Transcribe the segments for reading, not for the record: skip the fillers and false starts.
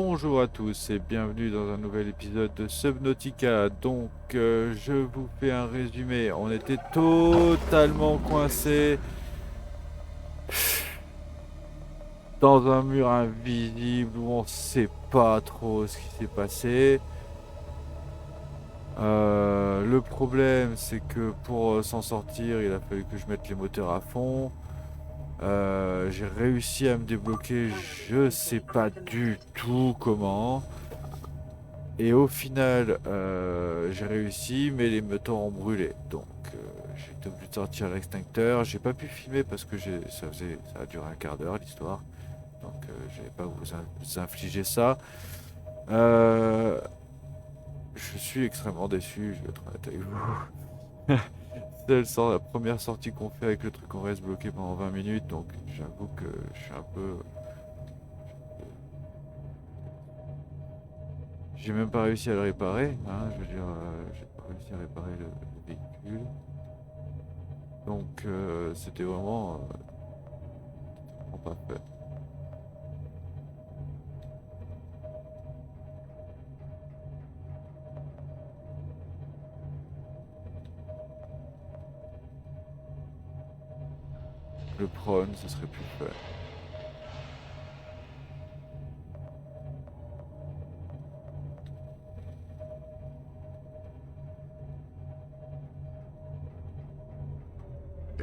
Bonjour à tous et bienvenue dans un nouvel épisode de Subnautica. Je vous fais un résumé. On était totalement coincé dans un mur invisible où on sait pas trop ce qui s'est passé. Le problème, c'est que pour s'en sortir, il a fallu que je mette les moteurs à fond. J'ai réussi à me débloquer, je sais pas du tout comment. Et au final, j'ai réussi, mais les moteurs ont brûlé. J'ai été obligé de sortir l'extincteur. J'ai pas pu filmer parce que ça a duré un quart d'heure l'histoire. Je vais pas vous infliger ça. Euh, je suis extrêmement déçu, je vais être honnête avec vous. La première sortie qu'on fait avec le truc, on reste bloqué pendant 20 minutes. Donc j'avoue que je suis un peu. J'ai même pas réussi à le réparer. Hein, je veux dire, j'ai pas réussi à réparer le véhicule. C'était vraiment pas fait. Le prône, ce serait plus fait.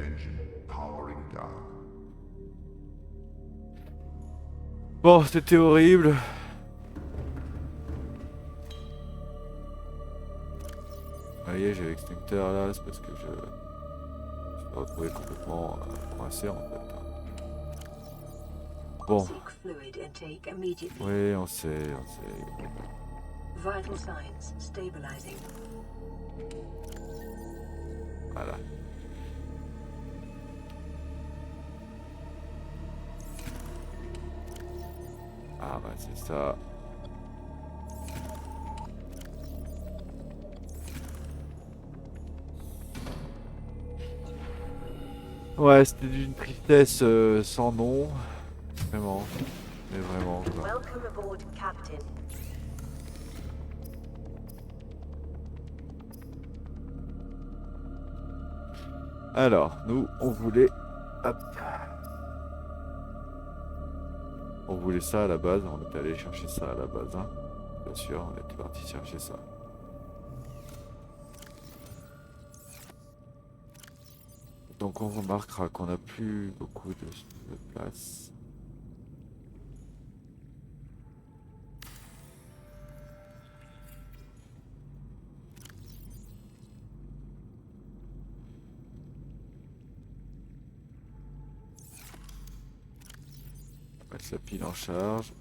Engine powering down. Bon, c'était horrible. Vous voyez, j'ai l'extincteur là, c'est parce que je me suis retrouvé complètement coincé en fait. Bon, Seek fluid intake immediately. oui, on sait. Vital signs stabilizing. Voilà. Ah bah c'est ça. Ouais, c'était d'une tristesse sans nom. Vraiment. Mais vraiment, quoi. Welcome aboard, Captain. Alors, nous, on voulait... Hop. On voulait ça à la base, on est allé chercher ça à la base, hein. Bien sûr, on était parti chercher ça. Donc on remarquera qu'on n'a plus beaucoup de place. On va mettre la pile en charge.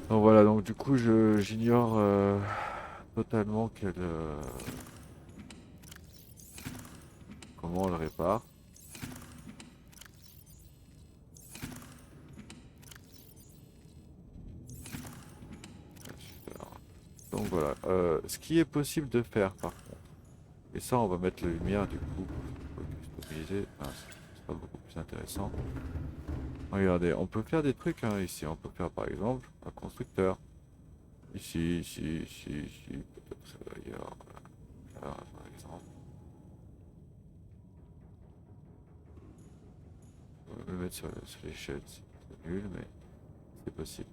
Donc voilà, donc du coup j'ignore totalement comment on le répare. Super. Donc voilà, ce qui est possible de faire par contre, et ça on va mettre la lumière du coup pour customiser, enfin, ce sera beaucoup plus intéressant. Regardez, on peut faire des trucs hein, ici, on peut faire par exemple un constructeur. Ici, peut-être ailleurs, là, par exemple. On va le mettre sur l'échelle, c'est nul, mais c'est possible.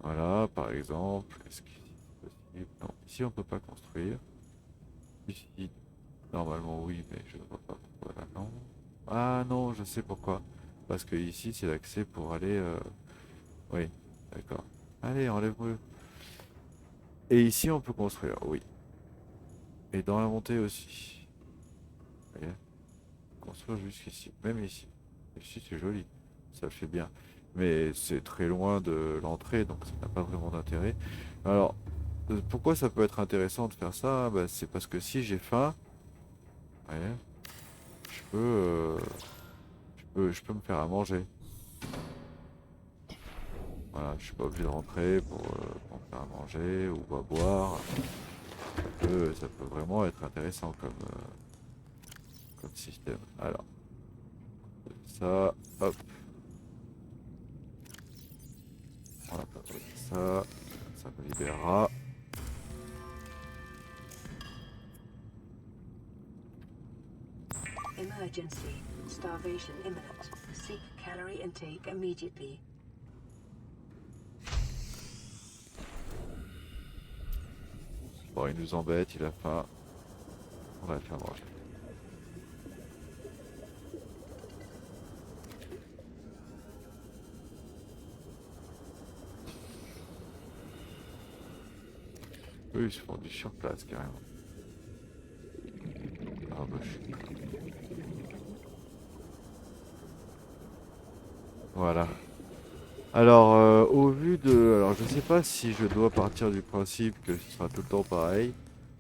Voilà, par exemple, est-ce que c'est possible? Non, ici on peut pas construire. Ici, normalement oui, mais je ne vois pas pourquoi là non. Ah non, je sais pourquoi. Parce que ici c'est l'accès pour aller... Oui, d'accord. Allez, enlève-le. Et ici on peut construire, oui. Et dans la montée aussi. Vous voyez? Construire jusqu'ici, même ici. Ici c'est joli, ça le fait bien. Mais c'est très loin de l'entrée, donc ça n'a pas vraiment d'intérêt. Alors, pourquoi ça peut être intéressant de faire ça? Bah, c'est parce que si j'ai faim, vous voyez, je peux, je peux me faire à manger. Voilà, je suis pas obligé de rentrer pour me faire à manger ou à boire. Ça peut vraiment être intéressant comme système. Alors, ça, hop. On va fabriquer ça me libérera. Emergency. Starvation imminent. Seek calorie intake immediately. Bon, il nous embête, il a faim. On va le faire manger. Eux, ils se font du sur place carrément. Ah bah je suis... Voilà. Alors, au vu de... Alors, je sais pas si je dois partir du principe que ce sera tout le temps pareil,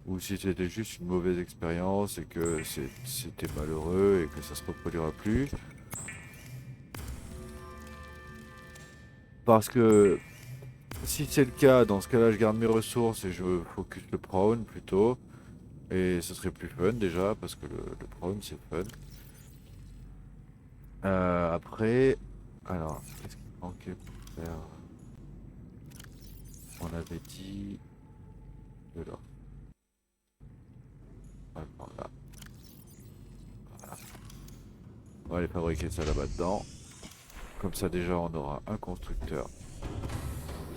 ou si c'était juste une mauvaise expérience et que c'était malheureux et que ça se reproduira plus. Parce que si c'est le cas, dans ce cas-là, je garde mes ressources et je focus le prone plutôt. Et ce serait plus fun déjà, parce que le prone c'est fun. Après, alors, qu'est-ce qu'il manquait pour faire? On avait dit de l'or. On va le prendre là. Voilà. On va aller fabriquer ça là-bas dedans. Comme ça déjà on aura un constructeur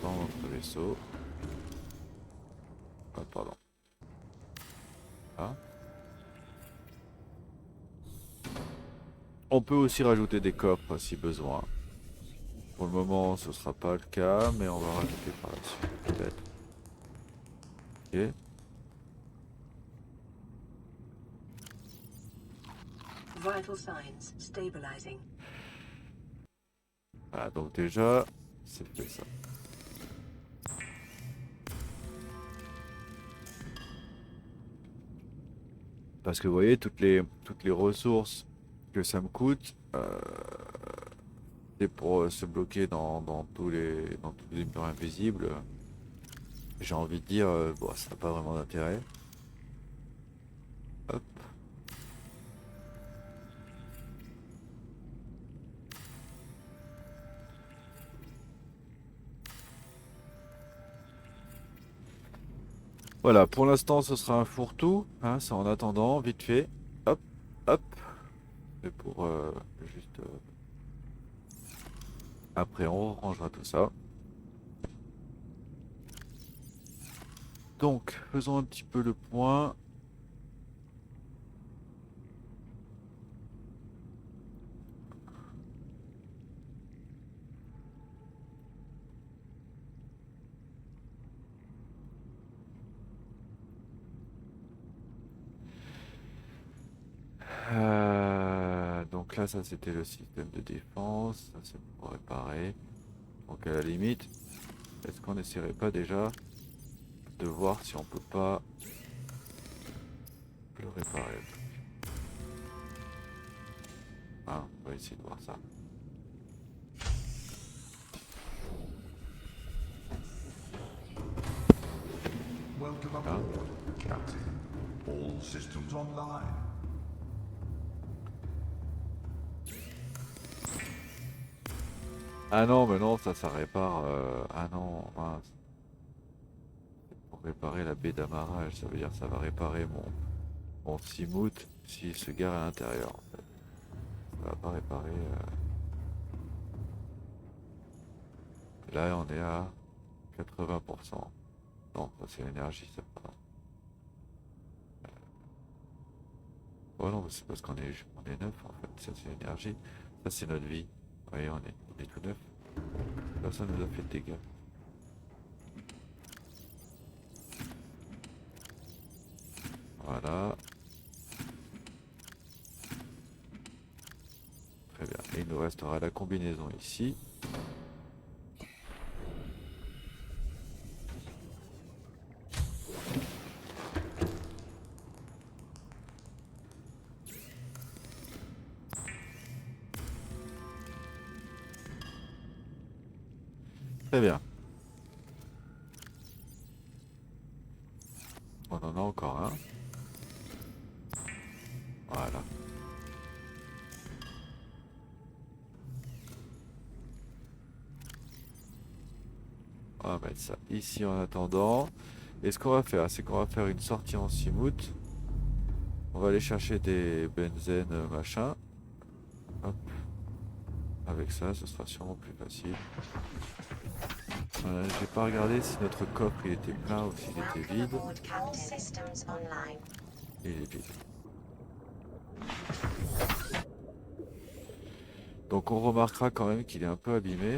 dans notre vaisseau. Ah, pardon. Ah. On peut aussi rajouter des coffres si besoin. Pour le moment ce sera pas le cas, mais on va rajouter par la suite peut-être. Ok. Vital signs stabilizing. Voilà, donc déjà c'est fait ça. Parce que vous voyez toutes les ressources que ça me coûte, c'est pour se bloquer dans tous les murs invisibles. J'ai envie de dire, bon, ça n'a pas vraiment d'intérêt. Hop. Voilà, pour l'instant ce sera un fourre-tout, hein, c'est en attendant, vite fait. Hop, hop. Et pour juste... après on rangera tout ça. Donc, faisons un petit peu le point. Donc là, ça c'était le système de défense, ça c'est pour réparer. Donc à la limite, est-ce qu'on n'essaierait pas déjà de voir si on peut pas le réparer? Hein, on va essayer de voir ça. Welcome Là. aboard, Captain. All systems online. Ah non, mais non, ça répare. Ah non, mince. Pour réparer la baie d'amarrage, ça veut dire que ça va réparer mon Simout s'il se gare à l'intérieur. En fait. Ça va pas réparer. Là, on est à 80%. Non, ça c'est l'énergie, ça pardon. Oh non, c'est parce on est neuf en fait. Ça c'est l'énergie. Ça c'est notre vie. Vous voyez, on est tout neuf. Personne nous a fait de dégâts. Voilà. Très bien. Et il nous restera la combinaison ici. Très bien. On en encore un. Voilà. On va mettre ça ici en attendant. Et ce qu'on va faire, c'est qu'on va faire une sortie en Simout. On va aller chercher des benzènes machin. Hop. Avec ça, ce sera sûrement plus facile. J'ai pas regardé si notre coffre il était plein ou s'il était vide. Il est vide. Donc on remarquera quand même qu'il est un peu abîmé.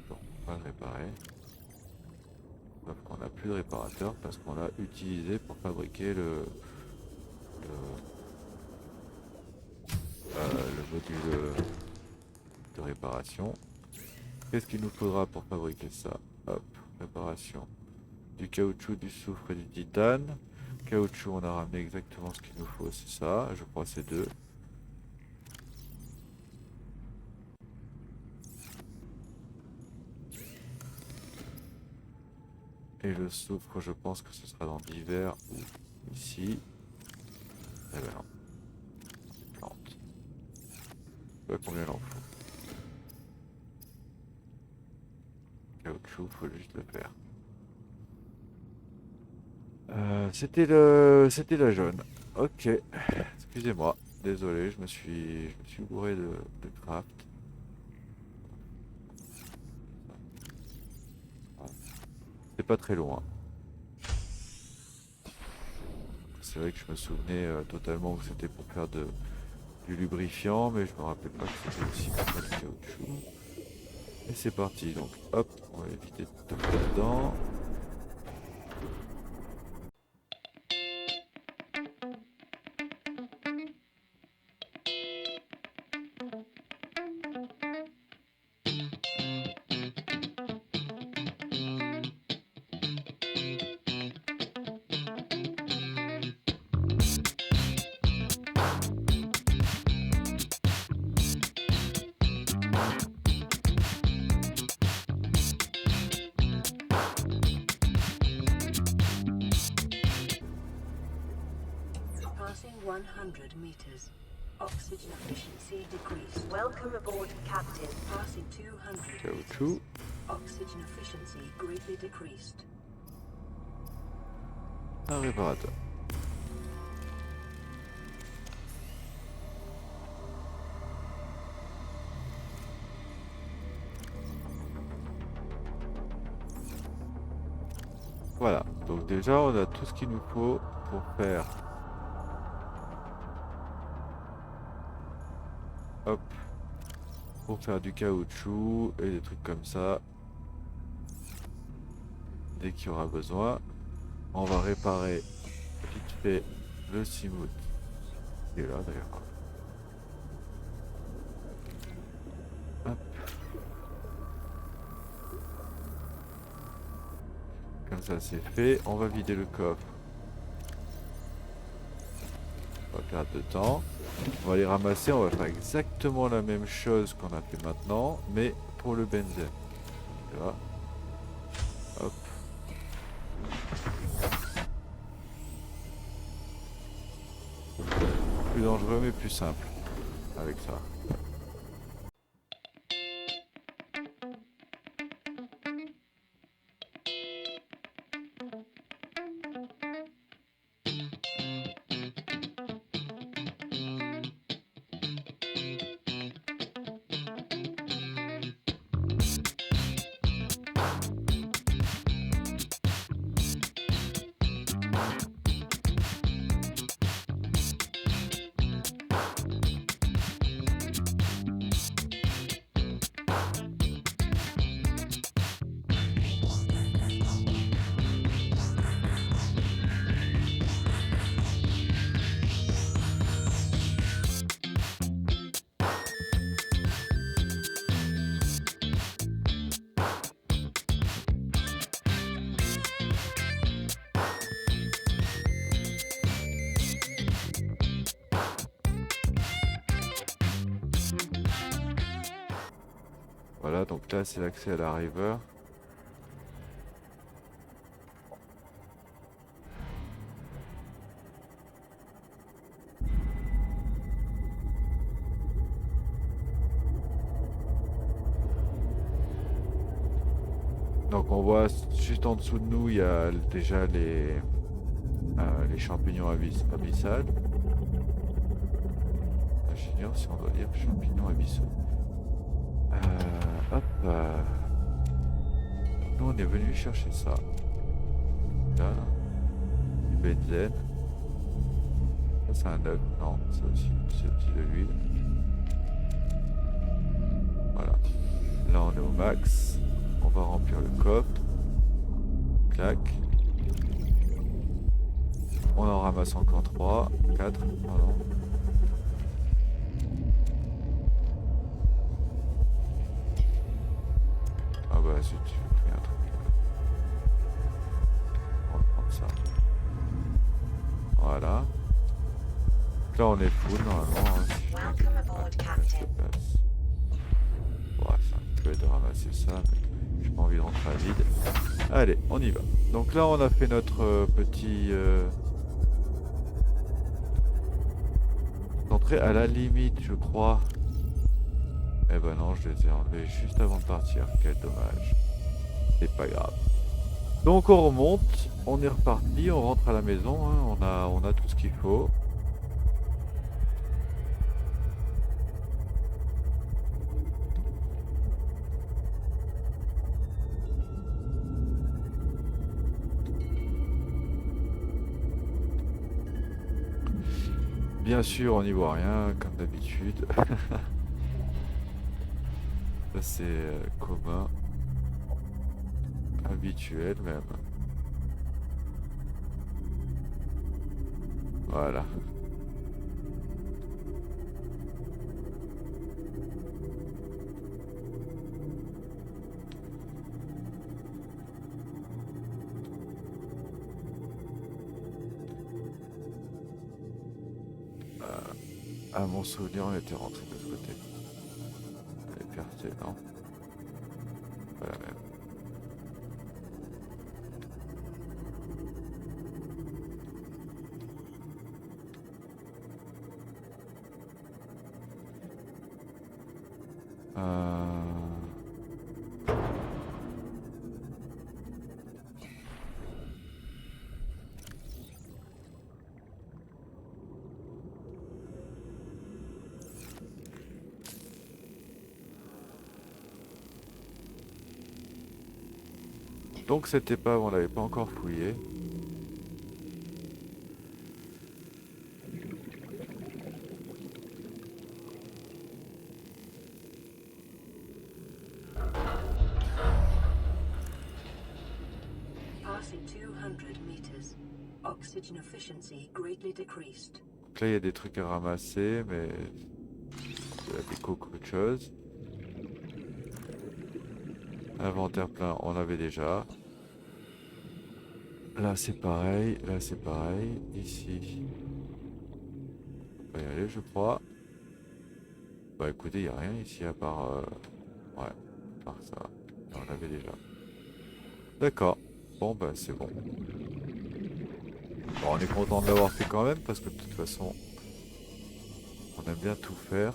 Bon, on va le réparer. Sauf qu'on n'a plus de réparateur parce qu'on l'a utilisé pour fabriquer le module de réparation. Qu'est-ce qu'il nous faudra pour fabriquer ça? Hop, réparation. Du caoutchouc, du soufre et du titane. Caoutchouc, on a ramené exactement ce qu'il nous faut, c'est ça. Je crois que c'est 2. Et le soufre, je pense que ce sera dans divers ou ici. Eh ben non. Plante. Je sais pas combien il en faut. Caoutchouc, faut juste le faire. C'était la jaune. Ok. Excusez-moi. Désolé, je me suis bourré de craft. C'est pas très loin. C'est vrai que je me souvenais totalement que c'était pour faire du lubrifiant, mais je me rappelle pas que c'était aussi pour faire du caoutchouc. Et c'est parti, donc hop, on va éviter de taper dedans. Passing 100 meters. Oxygen efficiency decreased. Welcome aboard, Captain. Passing 200 Caoutchouc. meters. Oxygen efficiency greatly decreased. Un réparateur. Voilà, donc déjà on a tout ce qu'il nous faut pour faire. Hop. Pour faire du caoutchouc et des trucs comme ça. Dès qu'il y aura besoin. On va réparer vite fait le Simout. Il est là d'ailleurs. Hop. Comme ça c'est fait. On va vider le coffre. On va perdre de temps. On va les ramasser. On va faire exactement la même chose qu'on a fait maintenant. Mais pour le benzène. Là. Hop. Plus dangereux mais plus simple. Avec ça. Voilà, donc là c'est l'accès à la river. Donc on voit juste en dessous de nous, il y a déjà les champignons abyssales. J'ignore si on doit dire champignons abyssaux. Hop. Nous on est venu chercher ça. Là. Du benzène. Ça c'est un œuf. Non, c'est aussi de l'huile. Voilà. Là on est au max. On va remplir le coffre. Clac. On en ramasse encore 3, 4, pardon. Ah bah zut, j'ai pris un truc. On va prendre ça. Voilà. Là on est full normalement. Hein, si Welcome aboard, Captain. Ouais, c'est un peu bête de ramasser ça, mais j'ai pas envie de rentrer à vide. Allez, on y va. Donc là on a fait notre petit entrée à la limite, je crois. Eh ben non, je les ai enlevés juste avant de partir. Quel dommage. C'est pas grave. Donc on remonte, on est reparti, on rentre à la maison, hein, on a tout ce qu'il faut. Bien sûr, on n'y voit rien, comme d'habitude. Ça c'est commun. Habituel même. Voilà. À mon souvenir, on était rentré de ce côté. Elle est percée, non? Pas la même. Donc cette épave, on l'avait pas encore fouillée. Passing 200 meters. Oxygen efficiency greatly decreased. Donc là, il y a des trucs à ramasser, mais c'est la déco qu'autre chose. Inventaire plein, on l'avait déjà. Là, c'est pareil. Là, c'est pareil. Ici, on va y aller, je crois. Bah écoutez, il n'y a rien ici à part... ouais, à part ça. Et on l'avait déjà. D'accord. Bon, bah c'est bon. Bon, on est content de l'avoir fait quand même, parce que de toute façon, on aime bien tout faire.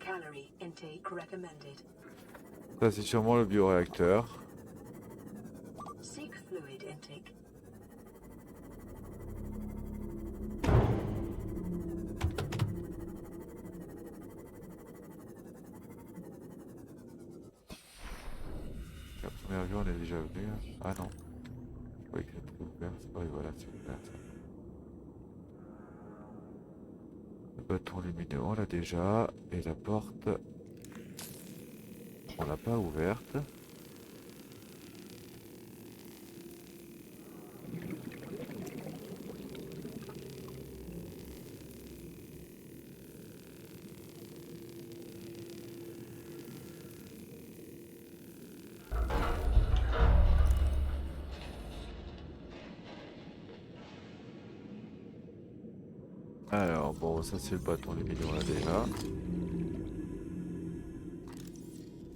Calorie intake recommended. Ça, c'est sûrement le bioréacteur. Seek fluid intake. La première vue, on est déjà venu. Hein. Ah non. Je croyais que c'était ouvert. Oui, voilà, c'est ouvert. Ça. Le bâton lumineux, on l'a déjà. Et la porte, on l'a pas ouverte. Alors, bon, ça c'est le bâton lumineux, on l'a déjà.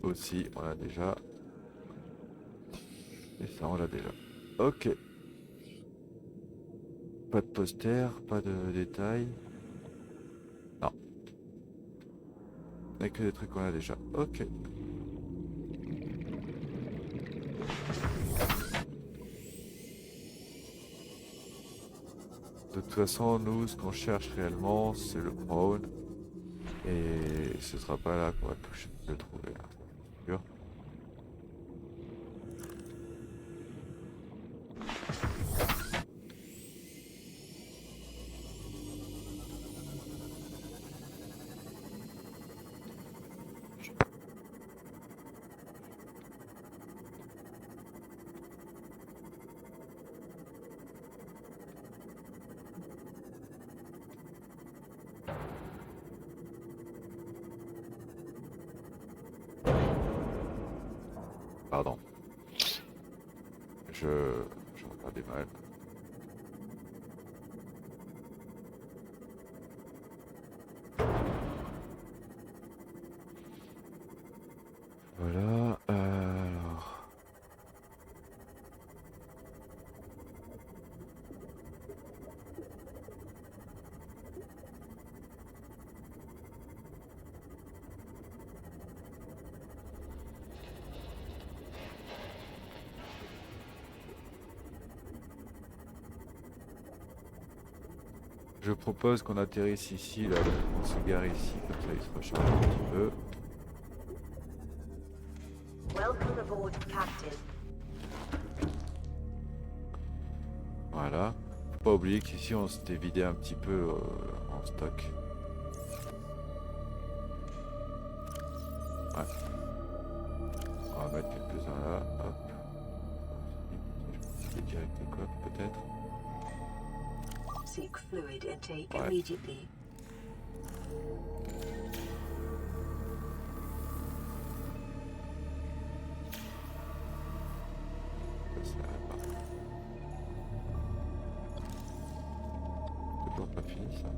Aussi, on l'a déjà. Et ça, on l'a déjà. Ok. Pas de poster, pas de détails. Non. Avec que des trucs qu'on a déjà. Ok. De toute façon, nous, ce qu'on cherche réellement, c'est le prone. Et ce sera pas là qu'on va toucher, le trouver. Là. Sûr. Pardon. Je vais pas des mal. Voilà. Alors. Je propose qu'on atterrisse ici, là, on se gare ici, comme ça il se recharge un petit peu. Welcome aboard, Captain. Voilà. Faut pas oublier qu'ici on s'était vidé un petit peu en stock. Ouais. On va mettre quelques-uns là. Hop. Je vais direct le coque peut-être. Seek fluid intake Ouais. immediately. Ça va. C'est toujours pas fini ça.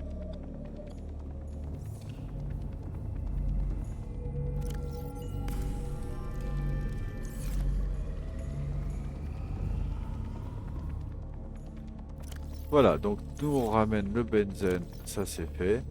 Voilà, donc nous on ramène le benzène, ça c'est fait.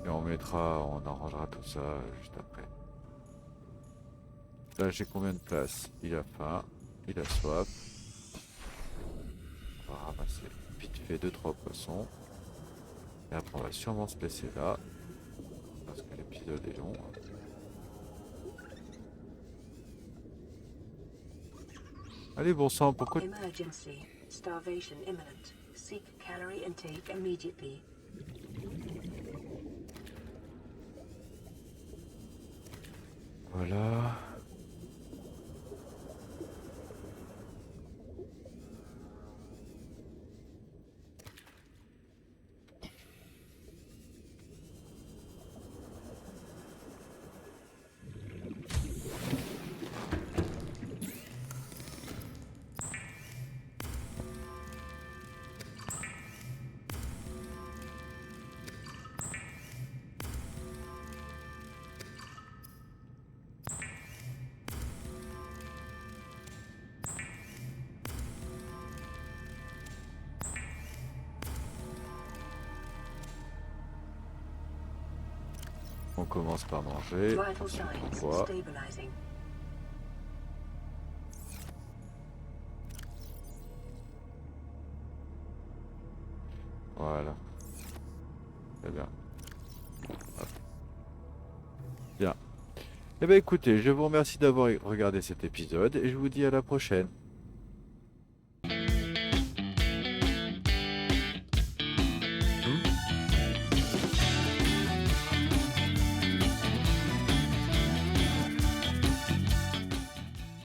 Et on arrangera tout ça juste après. Là j'ai combien de place? Il a faim, il a soif. On va ramasser vite fait 2-3 poissons. Et après on va sûrement se laisser là. Parce que l'épisode est long. Allez bon sang, pourquoi... Emergency. Starvation imminent. Seek calorie intake immediately. Voilà. On commence par manger, Vital ensuite on signs boit. stabilizing. Voilà. Très bien. Hop. Bien. Eh bien écoutez, je vous remercie d'avoir regardé cet épisode et je vous dis à la prochaine.